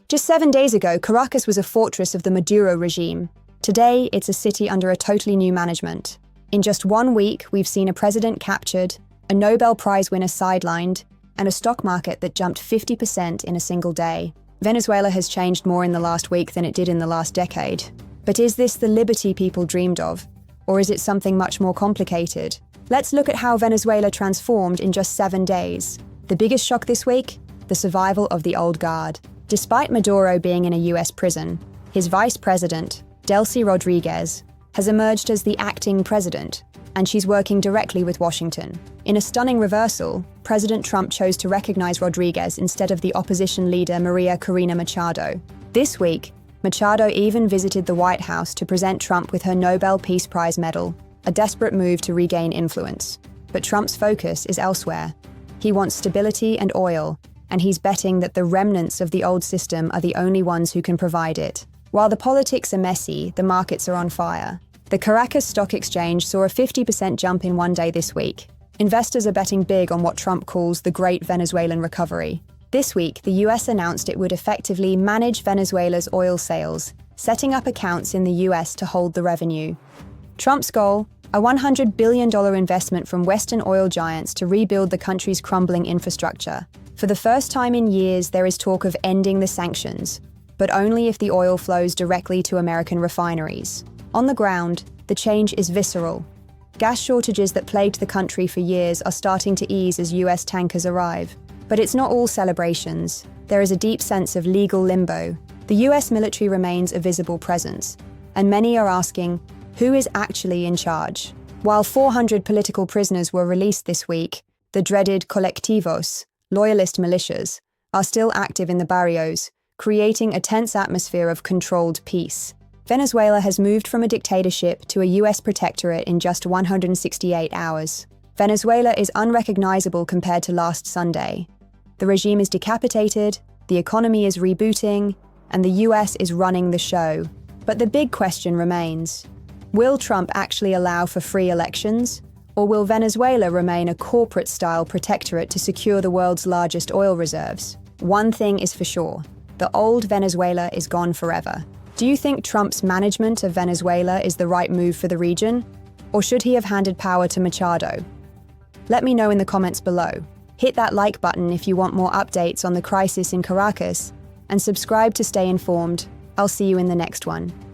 Just 7 days ago, Caracas was a fortress of the Maduro regime. Today, it's a city under a totally new management. In just 1 week, we've seen a president captured, a Nobel Prize winner sidelined, and a stock market that jumped 50% in a single day. Venezuela has changed more in the last week than it did in the last decade. But is this the liberty people dreamed of? Or is it something much more complicated? Let's look at how Venezuela transformed in just 7 days. The biggest shock this week? The survival of the old guard. Despite Maduro being in a US prison, his vice president, Delcy Rodríguez, has emerged as the acting president, and she's working directly with Washington. In a stunning reversal, President Trump chose to recognize Rodríguez instead of the opposition leader Corina Machado. This week, Machado even visited the White House to present Trump with her Nobel Peace Prize medal, a desperate move to regain influence. But Trump's focus is elsewhere. He wants stability and oil, and he's betting that the remnants of the old system are the only ones who can provide it. While the politics are messy, the markets are on fire. The Caracas Stock Exchange saw a 50% jump in 1 day this week. Investors are betting big on what Trump calls the Great Venezuelan Recovery. This week, the US announced it would effectively manage Venezuela's oil sales, setting up accounts in the US to hold the revenue. Trump's goal? A $100 billion investment from Western oil giants to rebuild the country's crumbling infrastructure. For the first time in years, there is talk of ending the sanctions, but only if the oil flows directly to American refineries. On the ground, the change is visceral. Gas shortages that plagued the country for years are starting to ease as US tankers arrive. But it's not all celebrations. There is a deep sense of legal limbo. The US military remains a visible presence, and many are asking, who is actually in charge? While 400 political prisoners were released this week, the dreaded colectivos, loyalist militias, are still active in the barrios, creating a tense atmosphere of controlled peace. Venezuela has moved from a dictatorship to a US protectorate in just 168 hours. Venezuela is unrecognizable compared to last Sunday. The regime is decapitated, the economy is rebooting, and the US is running the show. But the big question remains: will Trump actually allow for free elections? Or will Venezuela remain a corporate-style protectorate to secure the world's largest oil reserves? One thing is for sure: the old Venezuela is gone forever. Do you think Trump's management of Venezuela is the right move for the region? Or should he have handed power to Machado? Let me know in the comments below. Hit that like button if you want more updates on the crisis in Caracas, and subscribe to stay informed. I'll see you in the next one.